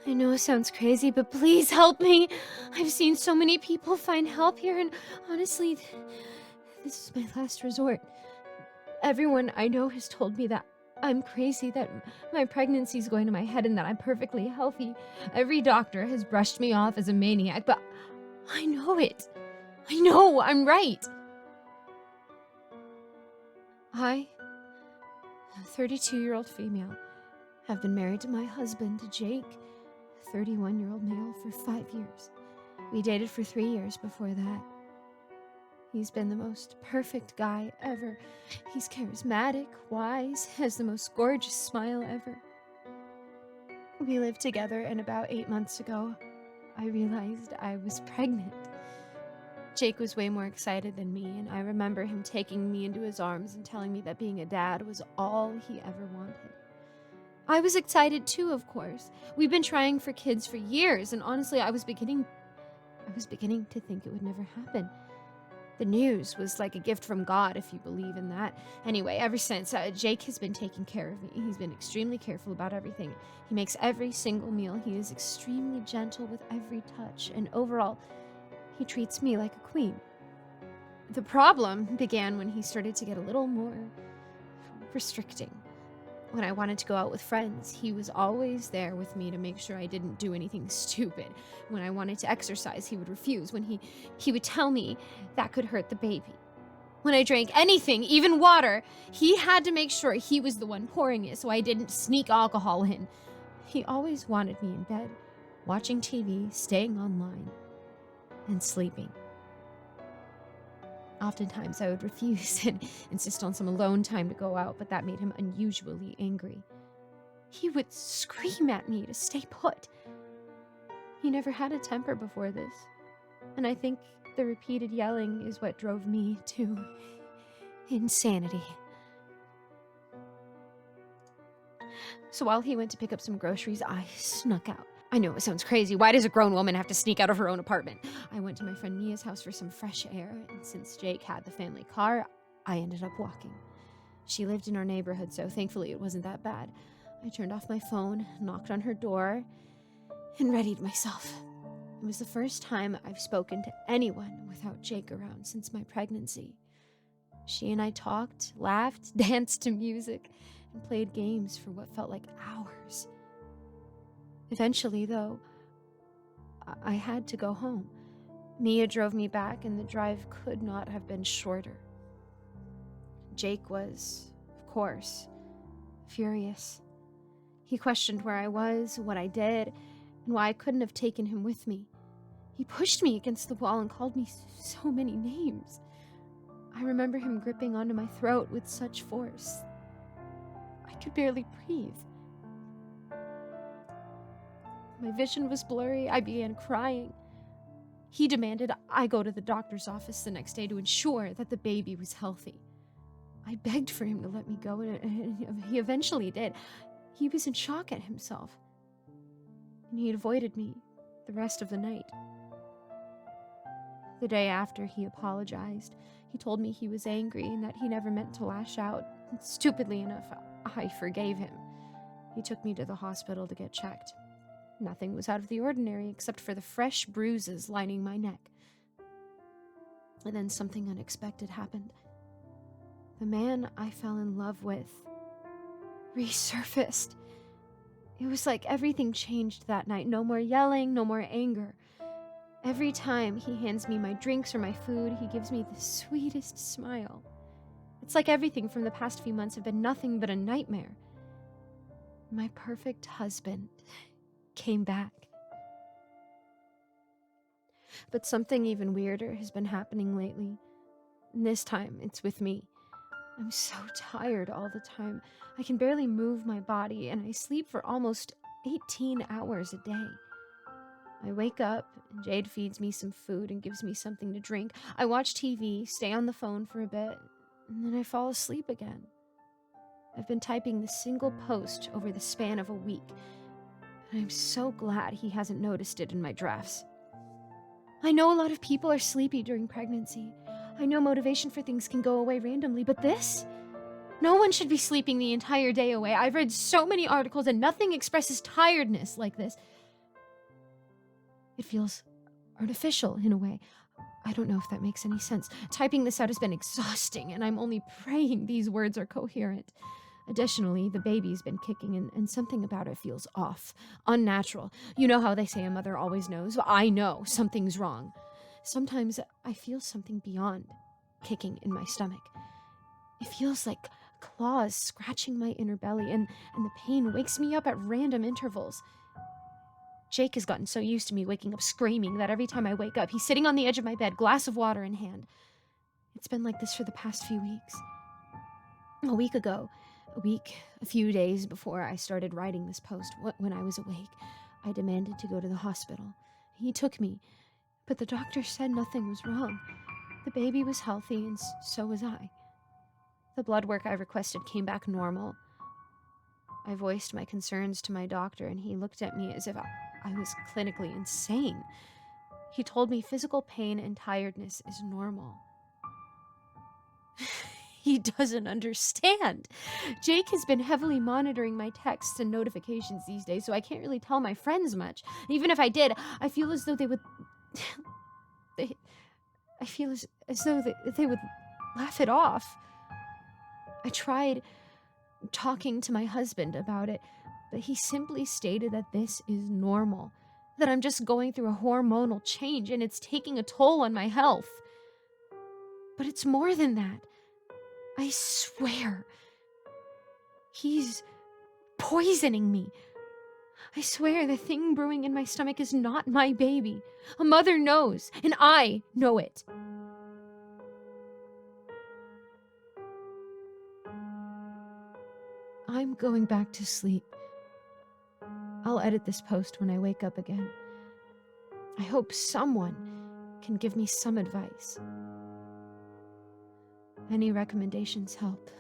I know it sounds crazy, but please help me. I've seen so many people find help here, and honestly, this is my last resort. Everyone I know has told me that I'm crazy, that my pregnancy's going to my head, and that I'm perfectly healthy. Every doctor has brushed me off as a maniac, but I know it. I know I'm right. I, a 32-year-old female, have been married to my husband, Jake, a 31-year-old male, for 5 years. We dated for 3 years before that. He's been the most perfect guy ever. He's charismatic, wise, has the most gorgeous smile ever. We lived together, and about 8 months ago, I realized I was pregnant. Jake was way more excited than me, and I remember him taking me into his arms and telling me that being a dad was all he ever wanted. I was excited too, of course. We've been trying for kids for years, and honestly, I was beginning to think it would never happen. The news was like a gift from God, if you believe in that. Anyway, ever since, Jake has been taking care of me. He's been extremely careful about everything. He makes every single meal. He is extremely gentle with every touch, and overall, he treats me like a queen. The problem began when he started to get a little more restricting. When I wanted to go out with friends, he was always there with me to make sure I didn't do anything stupid. When I wanted to exercise, he would refuse. When he would tell me that could hurt the baby. When I drank anything, even water, he had to make sure he was the one pouring it so I didn't sneak alcohol in. He always wanted me in bed, watching TV, staying online, and sleeping. Oftentimes, I would refuse and insist on some alone time to go out, but that made him unusually angry. He would scream at me to stay put. He never had a temper before this, and I think the repeated yelling is what drove me to insanity. So while he went to pick up some groceries, I snuck out. I know it sounds crazy. Why does a grown woman have to sneak out of her own apartment? I went to my friend Mia's house for some fresh air, and since Jake had the family car, I ended up walking. She lived in our neighborhood, so thankfully it wasn't that bad. I turned off my phone, knocked on her door, and readied myself. It was the first time I've spoken to anyone without Jake around since my pregnancy. She and I talked, laughed, danced to music, and played games for what felt like hours. Eventually, though, I had to go home. Mia drove me back, and the drive could not have been shorter. Jake was, of course, furious. He questioned where I was, what I did, and why I couldn't have taken him with me. He pushed me against the wall and called me so many names. I remember him gripping onto my throat with such force. I could barely breathe. My vision was blurry. I began crying. He demanded I go to the doctor's office the next day to ensure that the baby was healthy. I begged for him to let me go, and he eventually did. He was in shock at himself, and he avoided me the rest of the night. The day after, he apologized. He told me he was angry and that he never meant to lash out. Stupidly enough, I forgave him. He took me to the hospital to get checked. Nothing was out of the ordinary except for the fresh bruises lining my neck. And then something unexpected happened. The man I fell in love with resurfaced. It was like everything changed that night. No more yelling, no more anger. Every time he hands me my drinks or my food, he gives me the sweetest smile. It's like everything from the past few months have been nothing but a nightmare. My perfect husband came back. But something even weirder has been happening lately. And this time, it's with me. I'm so tired all the time. I can barely move my body, and I sleep for almost 18 hours a day. I wake up, and Jade feeds me some food and gives me something to drink. I watch TV, stay on the phone for a bit, and then I fall asleep again. I've been typing the single post over the span of a week, and I'm so glad he hasn't noticed it in my drafts. I know a lot of people are sleepy during pregnancy. I know motivation for things can go away randomly, but this No one should be sleeping the entire day away. I've read so many articles and nothing expresses tiredness like this. It feels artificial in a way. I don't know if that makes any sense. Typing this out has been exhausting, and I'm only praying these words are coherent. Additionally, the baby's been kicking, and something about it feels off, unnatural. You know how they say a mother always knows? Well, I know something's wrong. Sometimes I feel something beyond kicking in my stomach. It feels like claws scratching my inner belly, and the pain wakes me up at random intervals. Jake has gotten so used to me waking up screaming that every time I wake up, he's sitting on the edge of my bed, glass of water in hand. It's been like this for the past few weeks. A week ago, a few days before I started writing this post, when I was awake, I demanded to go to the hospital. He took me, but the doctor said nothing was wrong. The baby was healthy, and so was I. The blood work I requested came back normal. I voiced my concerns to my doctor, and he looked at me as if I was clinically insane. He told me physical pain and tiredness is normal. He doesn't understand. Jake has been heavily monitoring my texts and notifications these days, so I can't really tell my friends much. Even if I did, I feel as though they would... I feel as though they would laugh it off. I tried talking to my husband about it, but he simply stated that this is normal, that I'm just going through a hormonal change and it's taking a toll on my health. But it's more than that. I swear. He's poisoning me. I swear the thing brewing in my stomach is not my baby. A mother knows, and I know it. I'm going back to sleep. I'll edit this post when I wake up again. I hope someone can give me some advice. Any recommendations help.